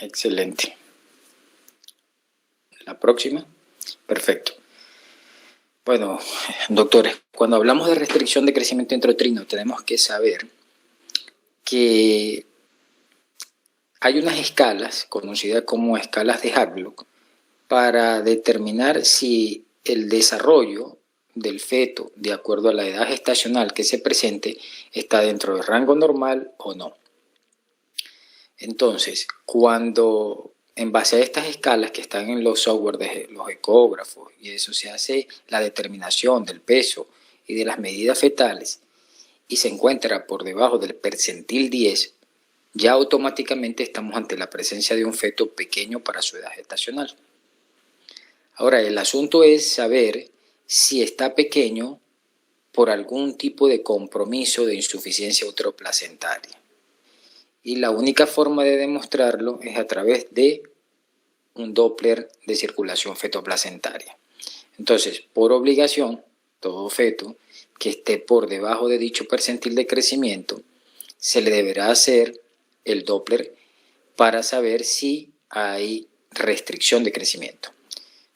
Excelente. La próxima. Perfecto. Bueno, doctores, cuando hablamos de restricción de crecimiento intrauterino, tenemos que saber que hay unas escalas, conocidas como escalas de Havelock, para determinar si el desarrollo del feto, de acuerdo a la edad gestacional que se presente, está dentro del rango normal o no. Entonces, cuando en base a estas escalas que están en los software de los ecógrafos y eso se hace la determinación del peso y de las medidas fetales y se encuentra por debajo del percentil 10, ya automáticamente estamos ante la presencia de un feto pequeño para su edad gestacional. Ahora, el asunto es saber si está pequeño por algún tipo de compromiso de insuficiencia uteroplacentaria. Y la única forma de demostrarlo es a través de un Doppler de circulación fetoplacentaria. Entonces, por obligación, todo feto que esté por debajo de dicho percentil de crecimiento, se le deberá hacer el Doppler para saber si hay restricción de crecimiento.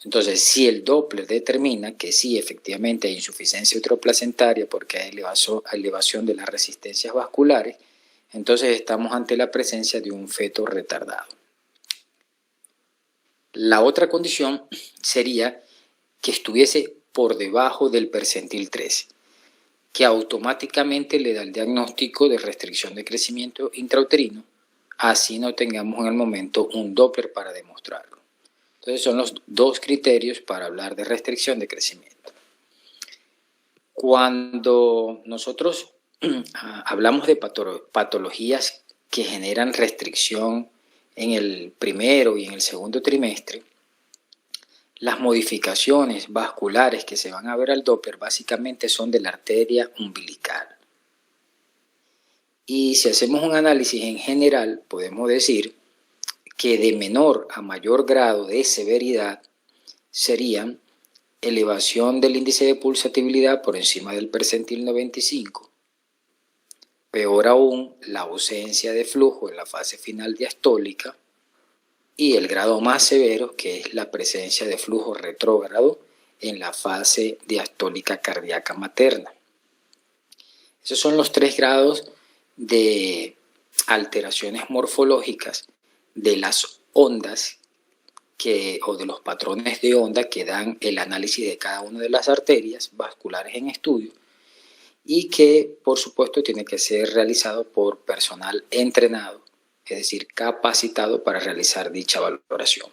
Entonces, si el Doppler determina que sí, efectivamente hay insuficiencia uteroplacentaria porque hay elevación de las resistencias vasculares, entonces estamos ante la presencia de un feto retardado. La otra condición sería que estuviese por debajo del percentil 13, que automáticamente le da el diagnóstico de restricción de crecimiento intrauterino, así no tengamos en el momento un Doppler para demostrarlo. Entonces son los dos criterios para hablar de restricción de crecimiento. Cuando nosotros hablamos de patologías que generan restricción en el primero y en el segundo trimestre, las modificaciones vasculares que se van a ver al Doppler básicamente son de la arteria umbilical. Y si hacemos un análisis en general, podemos decir que de menor a mayor grado de severidad serían elevación del índice de pulsatibilidad por encima del percentil 95, peor aún la ausencia de flujo en la fase final diastólica y el grado más severo que es la presencia de flujo retrógrado en la fase diastólica cardíaca materna. Esos son los 3 grados de alteraciones morfológicas de las ondas o de los patrones de onda que dan el análisis de cada una de las arterias vasculares en estudio y que por supuesto tiene que ser realizado por personal entrenado, es decir, capacitado para realizar dicha valoración.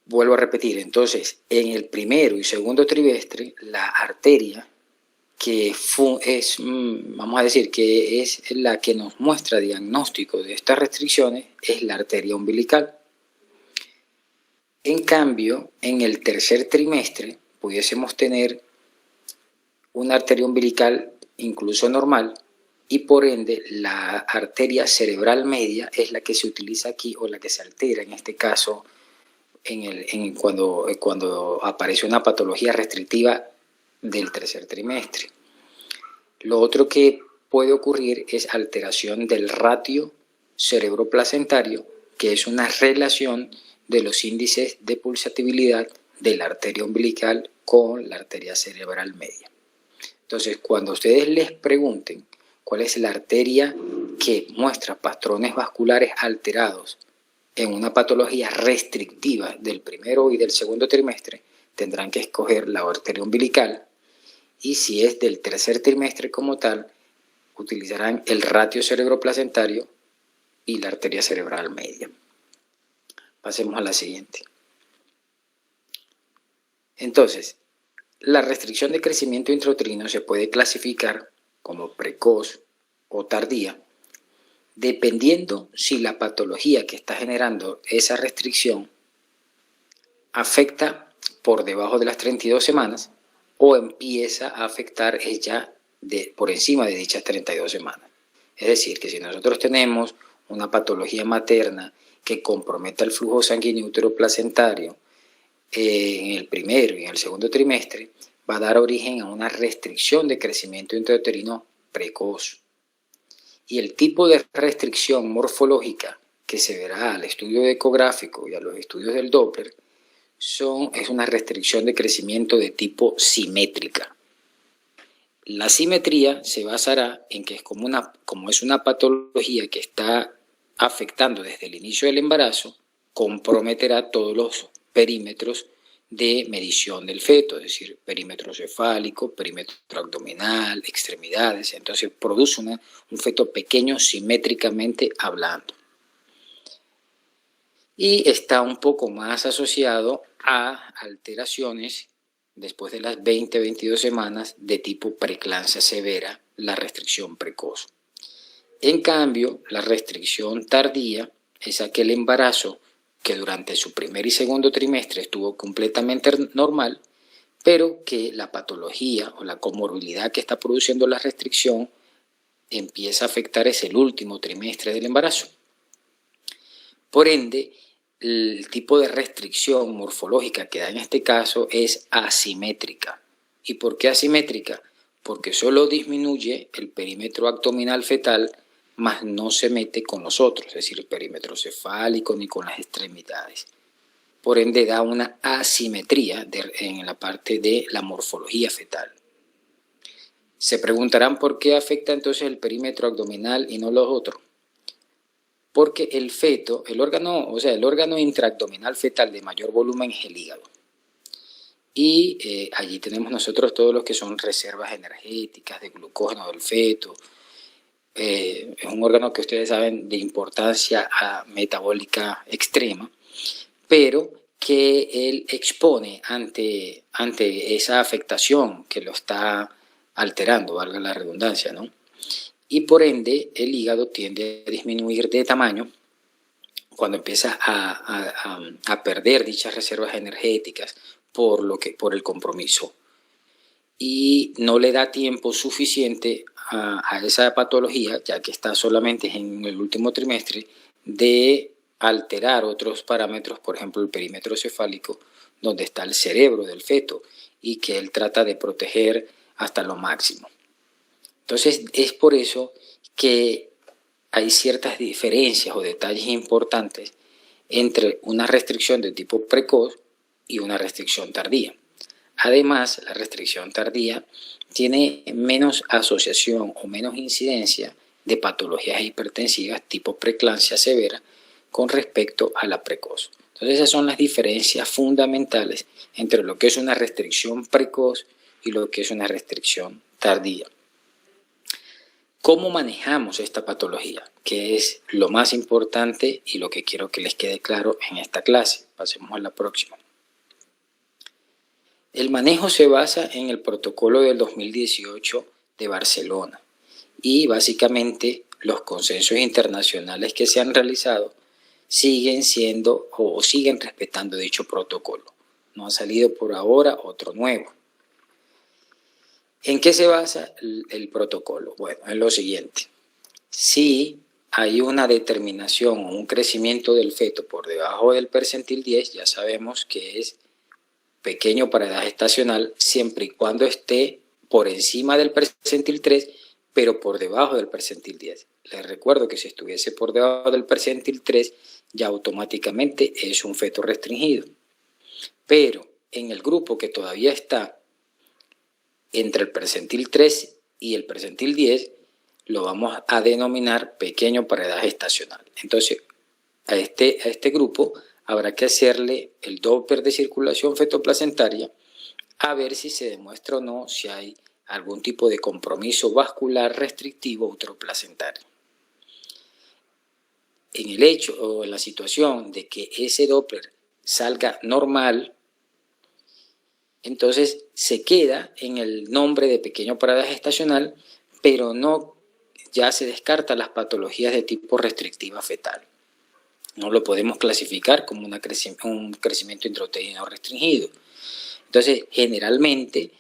Vuelvo a repetir, entonces, en el primero y segundo trimestre, la arteria que es, vamos a decir, que es la que nos muestra diagnóstico de estas restricciones, es la arteria umbilical. En cambio, en el tercer trimestre, pudiésemos tener una arteria umbilical incluso normal, y por ende la arteria cerebral media es la que se utiliza aquí o la que se altera en este caso cuando aparece una patología restrictiva del tercer trimestre. Lo otro que puede ocurrir es alteración del ratio cerebroplacentario, que es una relación de los índices de pulsatibilidad de la arteria umbilical con la arteria cerebral media. Entonces, cuando ustedes les pregunten cuál es la arteria que muestra patrones vasculares alterados en una patología restrictiva del primero y del segundo trimestre, tendrán que escoger la arteria umbilical, y si es del tercer trimestre como tal, utilizarán el ratio cerebroplacentario y la arteria cerebral media. Pasemos a la siguiente. Entonces, la restricción de crecimiento intrauterino se puede clasificar como precoz o tardía, dependiendo si la patología que está generando esa restricción afecta por debajo de las 32 semanas o empieza a afectar ya por encima de dichas 32 semanas. Es decir, que si nosotros tenemos una patología materna que comprometa el flujo sanguíneo uteroplacentario en el primero y en el segundo trimestre, va a dar origen a una restricción de crecimiento intrauterino precoz. Y el tipo de restricción morfológica que se verá al estudio ecográfico y a los estudios del Doppler es una restricción de crecimiento de tipo simétrica. La simetría se basará en que como es una patología que está afectando desde el inicio del embarazo, comprometerá todos los perímetros de medición del feto, es decir, perímetro cefálico, perímetro abdominal, extremidades. Entonces produce un feto pequeño simétricamente hablando. Y está un poco más asociado a alteraciones después de las 20-22 semanas de tipo preeclampsia severa, la restricción precoz. En cambio, la restricción tardía es aquel embarazo que durante su primer y segundo trimestre estuvo completamente normal, pero que la patología o la comorbilidad que está produciendo la restricción empieza a afectar es el último trimestre del embarazo. Por ende, el tipo de restricción morfológica que da en este caso es asimétrica. ¿Y por qué asimétrica? Porque solo disminuye el perímetro abdominal fetal, mas no se mete con los otros, es decir, el perímetro cefálico ni con las extremidades. Por ende, da una asimetría en la parte de la morfología fetal. Se preguntarán por qué afecta entonces el perímetro abdominal y no los otros. Porque el feto, el órgano intraabdominal fetal de mayor volumen es el hígado. Y allí tenemos nosotros todos los que son reservas energéticas de glucógeno del feto. Es un órgano que ustedes saben de importancia metabólica extrema, pero que él expone ante esa afectación que lo está alterando, valga la redundancia, ¿no? Y por ende el hígado tiende a disminuir de tamaño cuando empieza a perder dichas reservas energéticas por el compromiso. Y no le da tiempo suficiente a esa patología, ya que está solamente en el último trimestre, de alterar otros parámetros, por ejemplo el perímetro cefálico, donde está el cerebro del feto y que él trata de proteger hasta lo máximo. Entonces es por eso que hay ciertas diferencias o detalles importantes entre una restricción de tipo precoz y una restricción tardía. Además, la restricción tardía tiene menos asociación o menos incidencia de patologías hipertensivas tipo preeclampsia severa con respecto a la precoz. Entonces esas son las diferencias fundamentales entre lo que es una restricción precoz y lo que es una restricción tardía. ¿Cómo manejamos esta patología? Que es lo más importante y lo que quiero que les quede claro en esta clase. Pasemos a la próxima. El manejo se basa en el protocolo del 2018 de Barcelona y básicamente los consensos internacionales que se han realizado siguen siendo o siguen respetando dicho protocolo. No ha salido por ahora otro nuevo. ¿En qué se basa el protocolo? Bueno, en lo siguiente. Si hay una determinación o un crecimiento del feto por debajo del percentil 10, ya sabemos que es pequeño para edad gestacional, siempre y cuando esté por encima del percentil 3, pero por debajo del percentil 10. Les recuerdo que si estuviese por debajo del percentil 3, ya automáticamente es un feto restringido. Pero en el grupo que todavía está entre el percentil 3 y el percentil 10, lo vamos a denominar pequeño para edad gestacional. Entonces, a este grupo habrá que hacerle el Doppler de circulación fetoplacentaria a ver si se demuestra o no si hay algún tipo de compromiso vascular restrictivo uteroplacentario. En el hecho o en la situación de que ese Doppler salga normal, entonces se queda en el nombre de pequeño para edad gestacional, pero no, ya se descarta las patologías de tipo restrictiva fetal. No lo podemos clasificar como un crecimiento intrauterino restringido. Entonces, generalmente,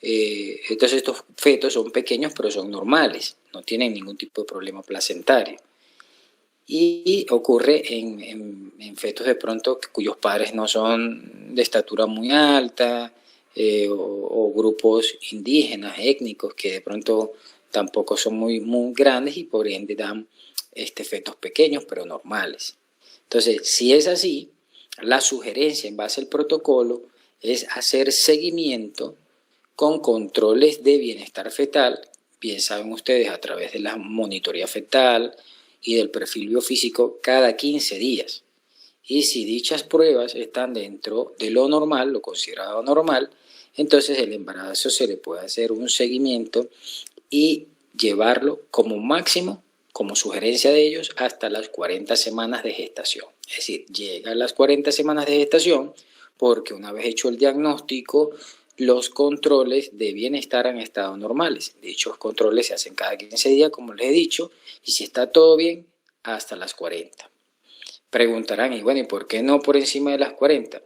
estos fetos son pequeños, pero son normales, no tienen ningún tipo de problema placentario. Y ocurre en fetos de pronto cuyos padres no son de estatura muy alta, o grupos indígenas, étnicos, que de pronto tampoco son muy grandes y por ende dan fetos pequeños pero normales. Entonces, si es así, la sugerencia en base al protocolo es hacer seguimiento con controles de bienestar fetal, bien saben ustedes, a través de la monitoría fetal y del perfil biofísico cada 15 días. Y si dichas pruebas están dentro de lo normal, lo considerado normal, entonces el embarazo se le puede hacer un seguimiento y llevarlo como máximo, como sugerencia de ellos, hasta las 40 semanas de gestación. Es decir, llega a las 40 semanas de gestación porque una vez hecho el diagnóstico, los controles de bienestar han estado normales. Dichos controles se hacen cada 15 días, como les he dicho, y si está todo bien, hasta las 40. Preguntarán, y bueno, ¿y por qué no por encima de las 40?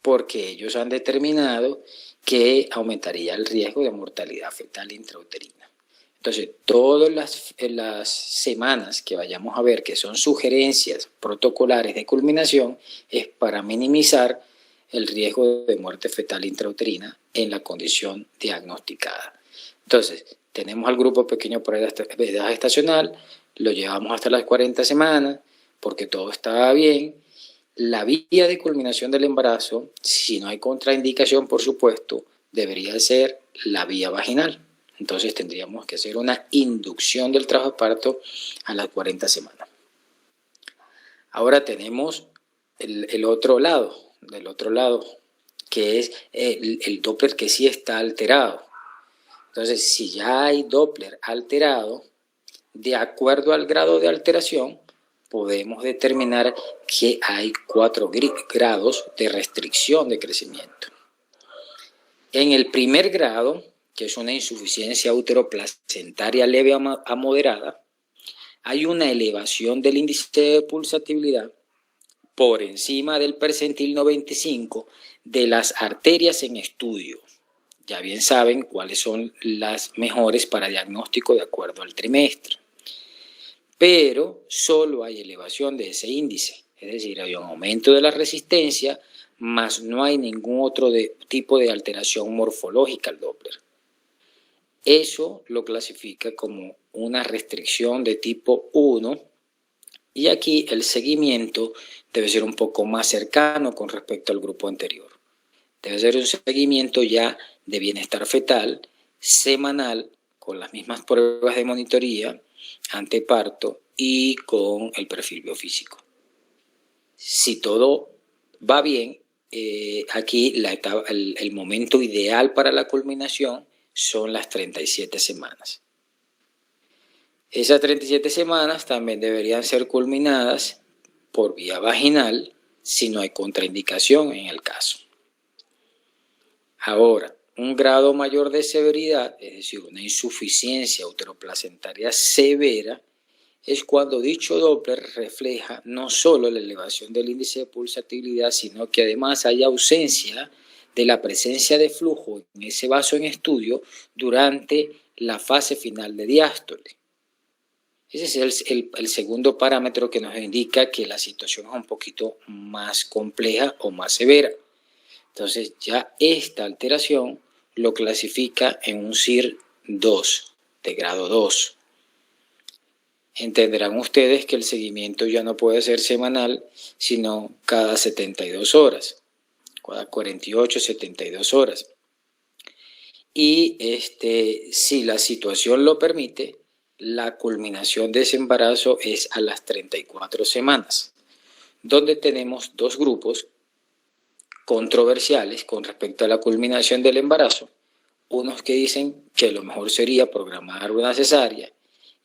Porque ellos han determinado que aumentaría el riesgo de mortalidad fetal intrauterina. Entonces, todas las semanas que vayamos a ver que son sugerencias protocolares de culminación es para minimizar el riesgo de muerte fetal intrauterina en la condición diagnosticada. Entonces, tenemos al grupo pequeño por edad gestacional, lo llevamos hasta las 40 semanas porque todo estaba bien. La vía de culminación del embarazo, si no hay contraindicación, por supuesto, debería ser la vía vaginal. Entonces tendríamos que hacer una inducción del trabajo de parto a las 40 semanas. Ahora tenemos el otro lado, que es el Doppler que sí está alterado. Entonces, si ya hay Doppler alterado, de acuerdo al grado de alteración, podemos determinar que hay 4 grados de restricción de crecimiento. En el primer grado, que es una insuficiencia uteroplacentaria leve a moderada, hay una elevación del índice de pulsatividad por encima del percentil 95 de las arterias en estudio. Ya bien saben cuáles son las mejores para diagnóstico de acuerdo al trimestre. Pero solo hay elevación de ese índice, es decir, hay un aumento de la resistencia, más no hay ningún otro tipo de alteración morfológica al Doppler. Eso lo clasifica como una restricción de tipo 1 y aquí el seguimiento debe ser un poco más cercano con respecto al grupo anterior. Debe ser un seguimiento ya de bienestar fetal, semanal, con las mismas pruebas de monitoría, anteparto y con el perfil biofísico. Si todo va bien, aquí el momento ideal para la culminación son las 37 semanas. Esas 37 semanas también deberían ser culminadas por vía vaginal si no hay contraindicación en el caso. Ahora, un grado mayor de severidad, es decir, una insuficiencia uteroplacentaria severa, es cuando dicho Doppler refleja no solo la elevación del índice de pulsatividad, sino que además hay ausencia de la presencia de flujo en ese vaso en estudio durante la fase final de diástole. Ese es el segundo parámetro que nos indica que la situación es un poquito más compleja o más severa. Entonces ya esta alteración lo clasifica en un CIR 2, de grado 2. Entenderán ustedes que el seguimiento ya no puede ser semanal, sino cada 72 horas, cada 48, 72 horas. Y si la situación lo permite, la culminación de ese embarazo es a las 34 semanas, donde tenemos dos grupos controversiales con respecto a la culminación del embarazo. Unos que dicen que lo mejor sería programar una cesárea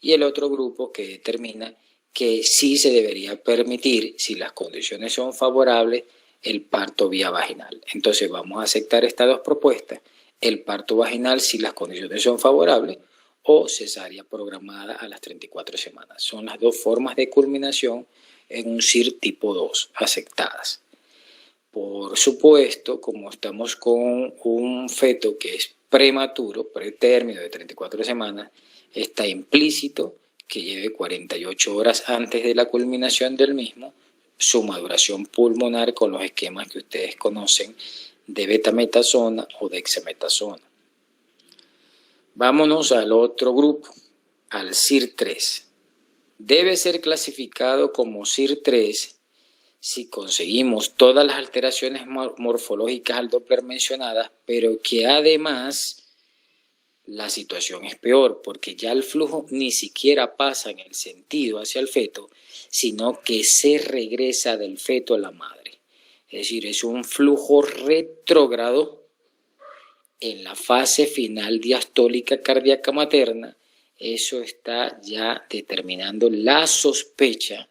y el otro grupo que determina que sí se debería permitir, si las condiciones son favorables, el parto vía vaginal. Entonces vamos a aceptar estas dos propuestas, el parto vaginal si las condiciones son favorables o cesárea programada a las 34 semanas. Son las dos formas de culminación en un CIR tipo 2 aceptadas. Por supuesto, como estamos con un feto que es prematuro, pretérmino de 34 semanas, está implícito que lleve 48 horas antes de la culminación del mismo su maduración pulmonar con los esquemas que ustedes conocen de betametasona o dexametasona. Vámonos al otro grupo, al CIR3. Debe ser clasificado como CIR3 si conseguimos todas las alteraciones morfológicas al Doppler mencionadas, pero que además la situación es peor, porque ya el flujo ni siquiera pasa en el sentido hacia el feto, sino que se regresa del feto a la madre. Es decir, es un flujo retrógrado en la fase final diastólica cardíaca materna. Eso está ya determinando la sospecha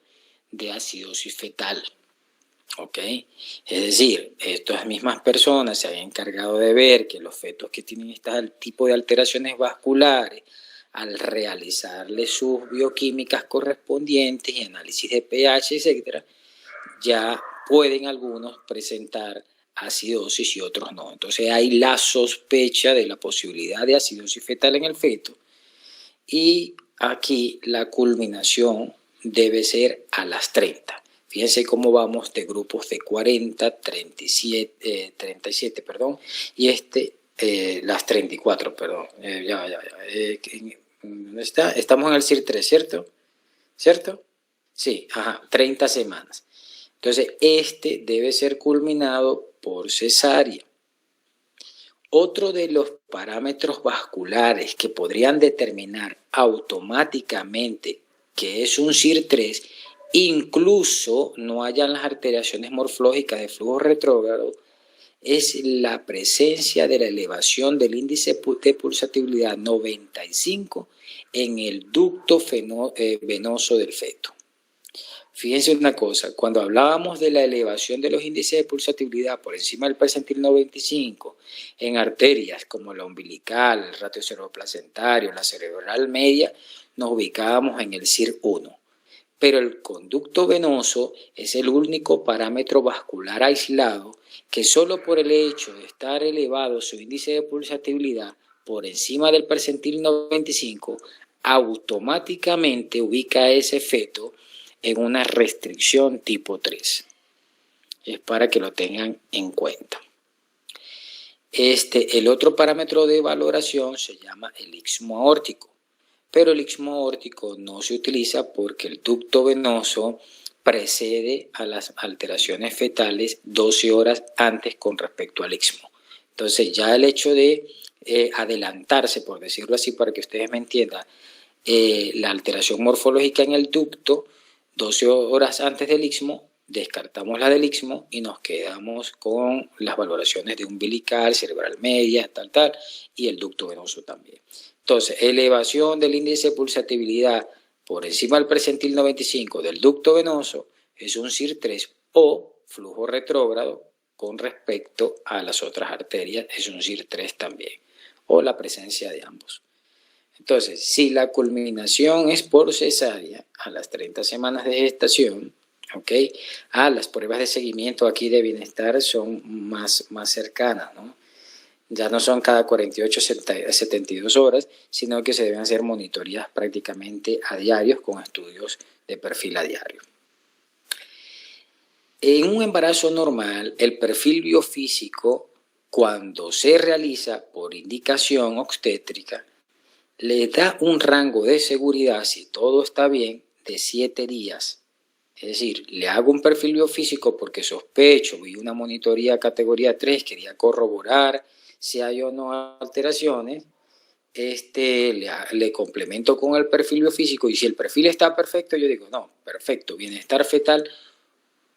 de acidosis fetal. ¿Ok? Es decir, estas mismas personas se habían encargado de ver que los fetos que tienen este tipo de alteraciones vasculares, al realizarle sus bioquímicas correspondientes y análisis de pH, etcétera, ya pueden algunos presentar acidosis y otros no. Entonces hay la sospecha de la posibilidad de acidosis fetal en el feto, y aquí la culminación debe ser a las 30. Fíjense cómo vamos de grupos de 40, 37, y las 34, perdón. ¿Dónde está? Estamos en el CIR3, ¿cierto? ¿Cierto? Sí, 30 semanas. Entonces, debe ser culminado por cesárea. Otro de los parámetros vasculares que podrían determinar automáticamente que es un CIR3, incluso no hayan las alteraciones morfológicas de flujo retrógrado, es la presencia de la elevación del índice de pulsatividad 95 en el ducto venoso del feto. Fíjense una cosa, cuando hablábamos de la elevación de los índices de pulsatividad por encima del percentil 95 en arterias como la umbilical, el ratio cerebroplacentario, la cerebral media, nos ubicábamos en el CIR1. Pero el conducto venoso es el único parámetro vascular aislado que solo por el hecho de estar elevado su índice de pulsatividad por encima del percentil 95, automáticamente ubica a ese feto en una restricción tipo 3. Es para que lo tengan en cuenta. El otro parámetro de valoración se llama el istmo aórtico, pero el istmo aórtico no se utiliza porque el ducto venoso precede a las alteraciones fetales 12 horas antes con respecto al istmo. Entonces ya el hecho de adelantarse, por decirlo así, para que ustedes me entiendan, la alteración morfológica en el ducto 12 horas antes del istmo, descartamos la del istmo y nos quedamos con las valoraciones de umbilical, cerebral media, tal, y el ducto venoso también. Entonces, elevación del índice de pulsatividad por encima del percentil 95 del ducto venoso es un CIR3, o flujo retrógrado con respecto a las otras arterias es un CIR3 también, o la presencia de ambos. Entonces, si la culminación es por cesárea a las 30 semanas de gestación, ¿ok? Las pruebas de seguimiento aquí de bienestar son más cercanas, ¿no? Ya no son cada 48 a 72 horas, sino que se deben hacer monitorías prácticamente a diarios con estudios de perfil a diario. En un embarazo normal, el perfil biofísico, cuando se realiza por indicación obstétrica, le da un rango de seguridad, si todo está bien, de 7 días. Es decir, le hago un perfil biofísico porque sospecho, vi una monitoría categoría 3, quería corroborar si hay o no alteraciones, le complemento con el perfil biofísico, y si el perfil está perfecto, yo digo, no, perfecto, bienestar fetal,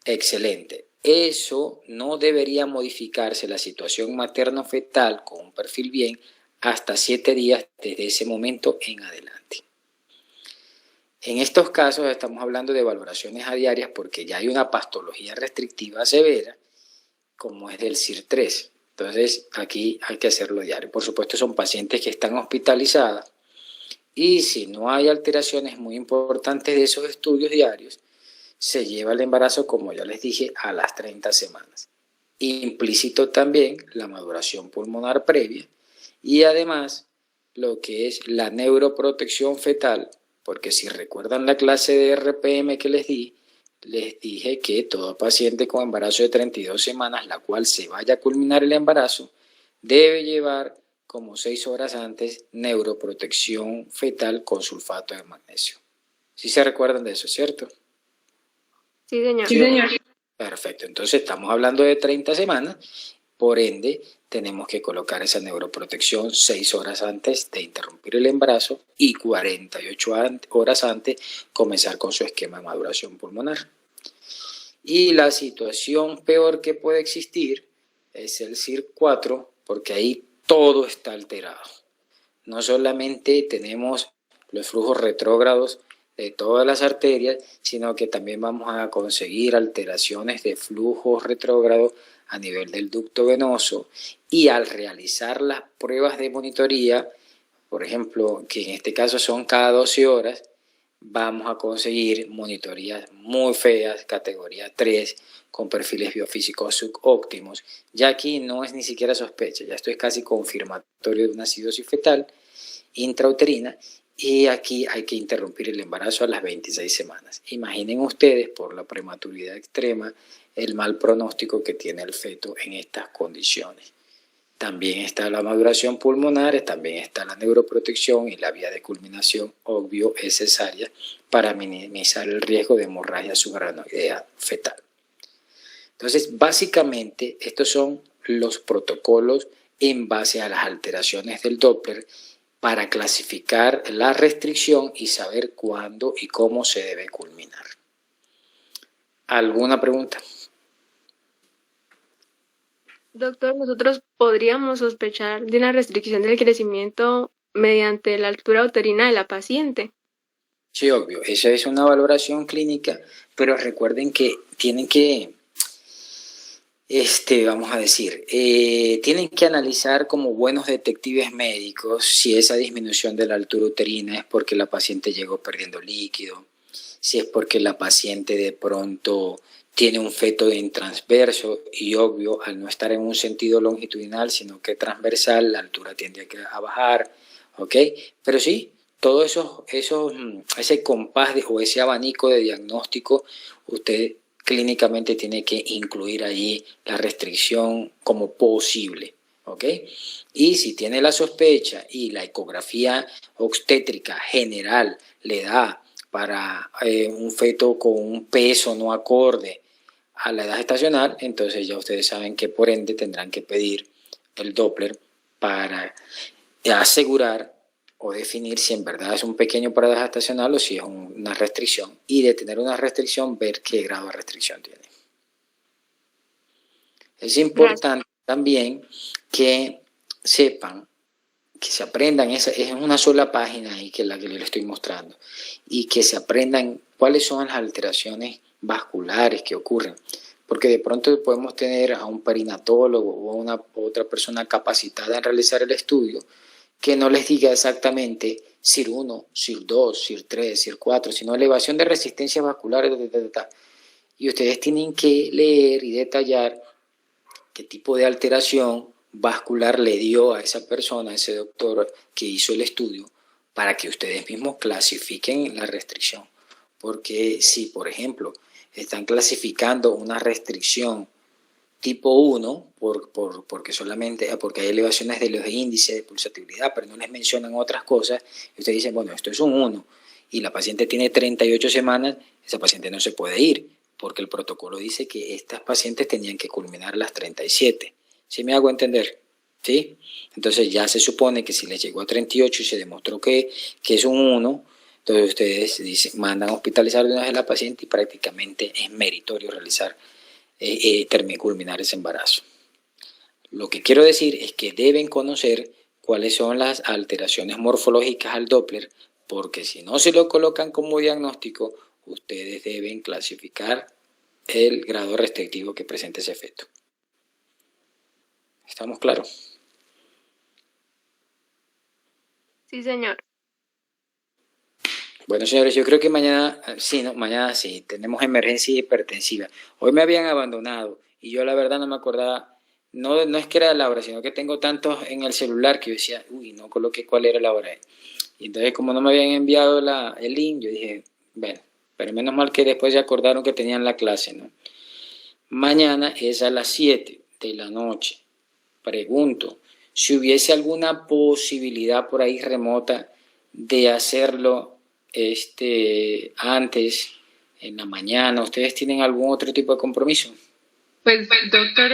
excelente. Eso no debería modificarse la situación materno-fetal con un perfil bien hasta 7 días desde ese momento en adelante. En estos casos estamos hablando de valoraciones a diarias porque ya hay una patología restrictiva severa, como es del CIR3. Entonces, aquí hay que hacerlo diario. Por supuesto, son pacientes que están hospitalizadas, y si no hay alteraciones muy importantes de esos estudios diarios, se lleva el embarazo, como ya les dije, a las 30 semanas. Implícito también la maduración pulmonar previa, y además lo que es la neuroprotección fetal, porque si recuerdan la clase de RPM que les dije que todo paciente con embarazo de 32 semanas, la cual se vaya a culminar el embarazo, debe llevar como 6 horas antes, neuroprotección fetal con sulfato de magnesio. ¿Sí se recuerdan de eso, cierto? Sí, señor. Sí, señor. Perfecto, entonces estamos hablando de 30 semanas, por ende tenemos que colocar esa neuroprotección 6 horas antes de interrumpir el embarazo y 48 horas antes comenzar con su esquema de maduración pulmonar. Y la situación peor que puede existir es el CIR4, porque ahí todo está alterado. No solamente tenemos los flujos retrógrados de todas las arterias, sino que también vamos a conseguir alteraciones de flujos retrógrados a nivel del ducto venoso, y al realizar las pruebas de monitoría, por ejemplo, que en este caso son cada 12 horas, vamos a conseguir monitorías muy feas, categoría 3, con perfiles biofísicos subóptimos. Ya aquí no es ni siquiera sospecha, ya esto es casi confirmatorio de una acidosis fetal intrauterina, y aquí hay que interrumpir el embarazo a las 26 semanas. Imaginen ustedes, por la prematuridad extrema, el mal pronóstico que tiene el feto en estas condiciones. También está la maduración pulmonar, también está la neuroprotección, y la vía de culminación obvio es cesárea para minimizar el riesgo de hemorragia subaracnoidea fetal. Entonces, básicamente, estos son los protocolos en base a las alteraciones del Doppler para clasificar la restricción y saber cuándo y cómo se debe culminar. ¿Alguna pregunta? Doctor, nosotros podríamos sospechar de una restricción del crecimiento mediante la altura uterina de la paciente. Sí, obvio, esa es una valoración clínica, pero recuerden que tienen que, vamos a decir, tienen que analizar como buenos detectives médicos si esa disminución de la altura uterina es porque la paciente llegó perdiendo líquido, si es porque la paciente de pronto tiene un feto en transverso, y obvio, al no estar en un sentido longitudinal, sino que transversal, la altura tiende a bajar, ¿ok? Pero sí, todo ese compás o ese abanico de diagnóstico, usted clínicamente tiene que incluir allí la restricción como posible, ¿ok? Y si tiene la sospecha y la ecografía obstétrica general le da para un feto con un peso no acorde a la edad gestacional, entonces ya ustedes saben que por ende tendrán que pedir el Doppler para asegurar o definir si en verdad es un pequeño para edad gestacional o si es una restricción, y de tener una restricción ver qué grado de restricción tiene. Es importante también que sepan, que se aprendan, es una sola página ahí que la que les estoy mostrando, y que se aprendan cuáles son las alteraciones vasculares que ocurren, porque de pronto podemos tener a un perinatólogo o a una otra persona capacitada en realizar el estudio que no les diga exactamente CIR 1, CIR 2, CIR 3, CIR 4, sino elevación de resistencia vascular, y ustedes tienen que leer y detallar qué tipo de alteración vascular le dio a esa persona, a ese doctor que hizo el estudio, para que ustedes mismos clasifiquen la restricción. Porque si, por ejemplo, están clasificando una restricción tipo 1 porque hay elevaciones de los índices de pulsatividad, pero no les mencionan otras cosas, y ustedes dicen, bueno, esto es un 1, y la paciente tiene 38 semanas, esa paciente no se puede ir, porque el protocolo dice que estas pacientes tenían que culminar las 37. ¿Sí me hago entender? ¿Sí? Entonces ya se supone que si les llegó a 38 y se demostró que es un 1, entonces ustedes mandan a hospitalizar de una vez a la paciente, y prácticamente es meritorio realizar, culminar ese embarazo. Lo que quiero decir es que deben conocer cuáles son las alteraciones morfológicas al Doppler, porque si no se lo colocan como diagnóstico, ustedes deben clasificar el grado restrictivo que presenta ese feto. ¿Estamos claros? Sí, señor. Bueno, señores, yo creo que mañana sí, tenemos emergencia hipertensiva. Hoy me habían abandonado y yo la verdad no me acordaba, no es que era la hora, sino que tengo tantos en el celular que yo decía, uy, no coloqué cuál era la hora. Y entonces, como no me habían enviado el link, yo dije, bueno, pero menos mal que después se acordaron que tenían la clase, ¿no? Mañana es a las 7 de la noche. Pregunto, si hubiese alguna posibilidad por ahí remota de hacerlo antes, en la mañana. ¿Ustedes tienen algún otro tipo de compromiso? Pues, doctor,